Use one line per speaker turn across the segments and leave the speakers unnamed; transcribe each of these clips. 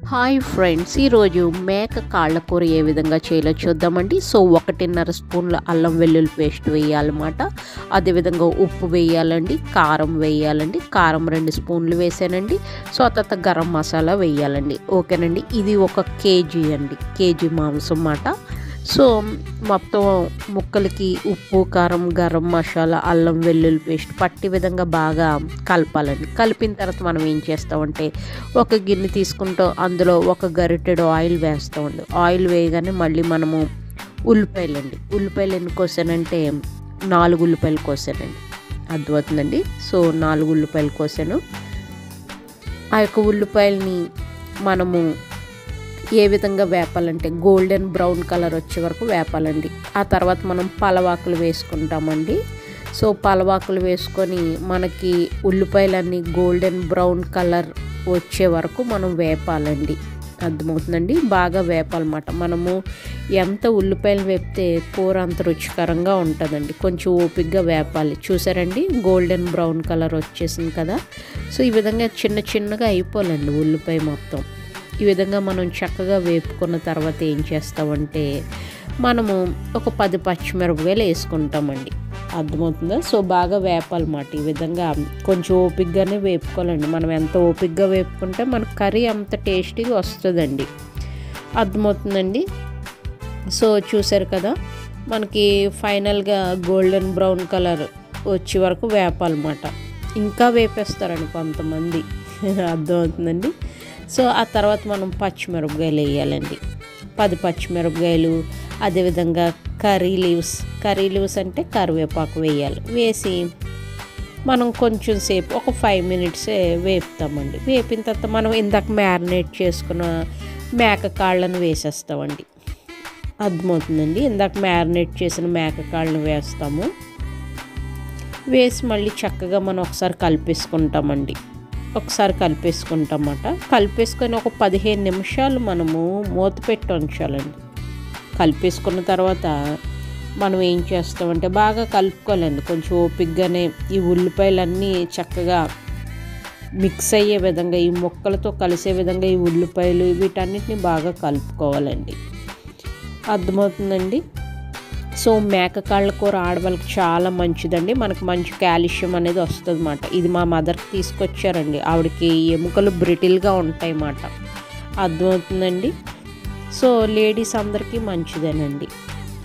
Hi friends, ఈరోజు మేక కాళ్ళ కూర ఏ విధంగా చేయాలో చూద్దామండి. సో 1.5 స్పూన్ల అల్లం వెల్లుల్లి పేస్ట్ వేయాలన్నమాట. అదేవిధంగా ఉప్పు వేయాలండి, కారం వేయాలండి. కారం 2 స్పూన్లు వేసానండి. సో ఆ తర్వాత గరం మసాలా వేయాలండి. ఓకేనండి, ఇది 1 కేజీ అండి, కేజీ మాంసం అన్నమాట. సో మొత్తం ముక్కలకి ఉప్పు, కారం, గరం మసాలా, అల్లం వెల్లుల్లి పేస్ట్ పట్టి విధంగా బాగా కలపాలండి. కలిపిన తర్వాత మనం ఏం చేస్తామంటే ఒక గిన్నె తీసుకుంటాం, అందులో 1 గరిటెడు ఆయిల్ వేస్తామండి. ఆయిల్ వేయగానే మళ్ళీ మనము ఉల్లిపాయలు ఎన్ని కోసానంటే 4 ఉల్లిపాయలు కోసానండి. అర్థమవుతుందండి. సో 4 ఉల్లిపాయలు కోసాను. ఆ యొక్క ఉల్లిపాయలని మనము ఏ విధంగా వేపాలంటే గోల్డెన్ బ్రౌన్ కలర్ వచ్చే వరకు వేపాలండి. ఆ తర్వాత మనం పలవాకులు వేసుకుంటామండి. సో పలవాకులు వేసుకొని మనకి ఉల్లిపాయలన్నీ గోల్డెన్ బ్రౌన్ కలర్ వచ్చే వరకు మనం వేపాలండి. అర్థమవుతుందండి, బాగా వేపాలన్నమాట. మనము ఎంత ఉల్లిపాయలు వేపితే కూర అంత రుచికరంగా ఉంటుందండి. కొంచెం ఓపికగా వేపాలి. చూసారండి, గోల్డెన్ బ్రౌన్ కలర్ వచ్చేసింది కదా. సో ఈ విధంగా చిన్నగా అయిపోవాలండి ఉల్లిపాయ మొత్తం. ఈ విధంగా మనం చక్కగా వేపుకున్న తర్వాత ఏం చేస్తామంటే మనము ఒక 10 పచ్చిమిరపకాయలు వేసుకుంటామండి. అర్థమవుతుందా. సో బాగా వేపాలన్నమాట. ఈ విధంగా కొంచెం ఓపికగానే వేపుకోవాలండి. మనం ఎంత ఓపికగా వేపుకుంటే మనకు కర్రీ అంత టేస్టీగా వస్తుందండి. అర్థమవుతుందండి. సో చూసారు కదా, మనకి ఫైనల్గా గోల్డెన్ బ్రౌన్ కలర్ వచ్చే వరకు వేపాలన్నమాట. ఇంకా వేపేస్తారండి కొంతమంది. అర్థమవుతుందండి. సో ఆ తర్వాత మనం పచ్చిమిరపకాయలు వేయాలండి. 10 పచ్చిమిరపకాయలు, అదేవిధంగా కర్రీ లీవ్స్ అంటే కరివేపాకు వేయాలి. వేసి మనం కొంచెం సేపు ఒక 5 మినిట్సే వేపుతామండి. వేపిన తర్వాత మనం ఇందాక మ్యారినేట్ చేసుకున్న మేక కాళ్ళను వేసేస్తామండి. అర్థమవుతుందండి. ఇందాక మ్యారినేట్ చేసిన మేక కాళ్ళను వేస్తాము. వేసి మళ్ళీ చక్కగా మనం ఒకసారి కలిపేసుకుంటామండి. కలిపేసుకొని ఒక 15 నిమిషాలు మనము మూత పెట్టి ఉంచాలండి. కలిపేసుకున్న తర్వాత మనం ఏం చేస్తామంటే బాగా కలుపుకోవాలండి. కొంచెం ఓపికగానే ఈ ఉల్లిపాయలన్నీ చక్కగా మిక్స్ అయ్యే విధంగా, ఈ ముక్కలతో కలిసే విధంగా ఈ ఉల్లిపాయలు వీటన్నిటిని బాగా కలుపుకోవాలండి. అర్థమవుతుందండి. సో మేక కాళ్ళ కూర ఆడవాళ్ళకి చాలా మంచిదండి. మనకు మంచి కాల్షియం అనేది వస్తుంది అన్నమాట. ఇది మా మదర్కి తీసుకొచ్చారండి. ఆవిడకి ఎముకలు బ్రిటిల్గా ఉంటాయి అన్నమాట. అర్థమవుతుందండి. సో లేడీస్ అందరికీ మంచిదేనండి.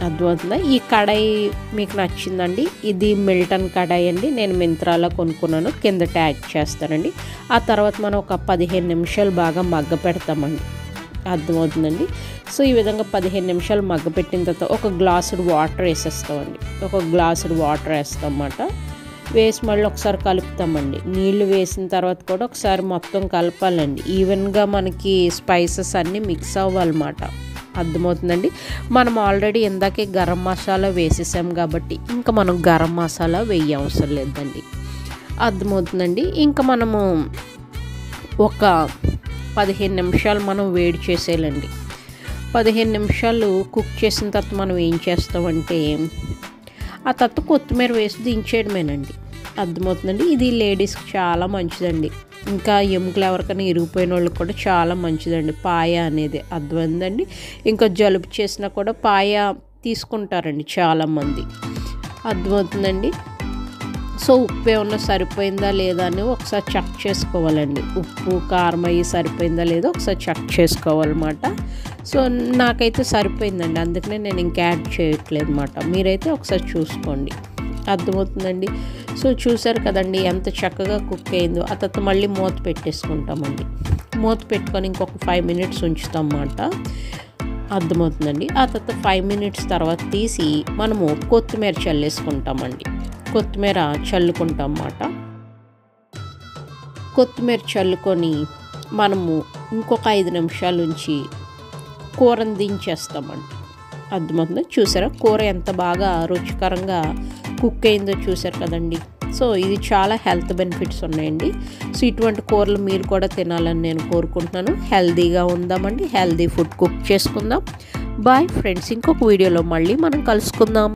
అర్థమవుతుందా. ఈ కడాయి మీకు నచ్చిందండి. ఇది మిల్టన్ కడాయి అండి. నేను మింత్రాలో కొనుక్కున్నాను, కింద ట్యాగ్ చేస్తానండి. ఆ తర్వాత మనం ఒక 15 నిమిషాలు బాగా మగ్గ పెడతామండి. అర్థమవుతుందండి. సో ఈ విధంగా 15 నిమిషాలు మగ్గపెట్టిన తర్వాత ఒక గ్లాసుడు వాటర్ వేసేస్తామండి. వేస్తాం అన్నమాట. వేసి మళ్ళీ ఒకసారి కలుపుతామండి. నీళ్లు వేసిన తర్వాత కూడా ఒకసారి మొత్తం కలపాలండి. ఈవెన్గా మనకి స్పైసెస్ అన్నీ మిక్స్ అవ్వాలన్నమాట. అర్థమవుతుందండి. మనం ఆల్రెడీ ఇందాకే గరం మసాలా వేసేసాం కాబట్టి ఇంకా మనం గరం మసాలా వేయ అవసరం లేదండి. అర్థమవుతుందండి. ఇంకా మనము ఒక 15 నిమిషాలు మనం వేడి చేసేయాలండి. 15 నిమిషాలు కుక్ చేసిన తర్వాత మనం ఏం చేస్తామంటే ఆ తర్వాత కొత్తిమీర వేసి దించేయడమేనండి. అర్థమవుతుందండి. ఇది లేడీస్కి చాలా మంచిదండి. ఇంకా ఎముకలు ఎవరికైనా ఇరిగిపోయిన వాళ్ళకి కూడా చాలా మంచిదండి పాయ అనేది. అర్థమైందండి. ఇంకా జలుబు చేసినా కూడా పాయ తీసుకుంటారండి చాలామంది. అర్థమవుతుందండి. సో ఉప్పు ఏమన్నా సరిపోయిందా లేదా అని ఒకసారి చెక్ చేసుకోవాలండి. ఉప్పు కారం అయ్యి సరిపోయిందా లేదో ఒకసారి చెక్ చేసుకోవాలన్నమాట. సో నాకైతే సరిపోయిందండి, అందుకనే నేను ఇంకా యాడ్ చేయట్లేదు అన్నమాట. మీరైతే ఒకసారి చూసుకోండి. అర్థమవుతుందండి. సో చూసారు కదండి ఎంత చక్కగా కుక్ అయిందో. ఆ తర్వాత మళ్ళీ మూత పెట్టేసుకుంటామండి. మూత పెట్టుకొని ఇంకొక 5 మినిట్స్ ఉంచుతాం అన్నమాట. అర్థమవుతుందండి. ఆ తర్వాత 5 మినిట్స్ తర్వాత తీసి మనము కొత్తిమీర చల్లేసుకుంటామండి. కొత్తిమీర చల్లుకొని మనము ఇంకొక 5 నిమిషాల నుంచి కూరను దించేస్తామండి. అర్థమవుతుంది. చూసారా కూర ఎంత బాగా రుచికరంగా కుక్ అయిందో చూసారు కదండి. సో ఇది చాలా హెల్త్ బెనిఫిట్స్ ఉన్నాయండి. సో ఇటువంటి కూరలు మీరు కూడా తినాలని నేను కోరుకుంటున్నాను. హెల్తీగా ఉందామండి. హెల్తీ ఫుడ్ కుక్ చేసుకుందాం. బాయ్ ఫ్రెండ్స్, ఇంకొక వీడియోలో మళ్ళీ మనం కలుసుకుందాం.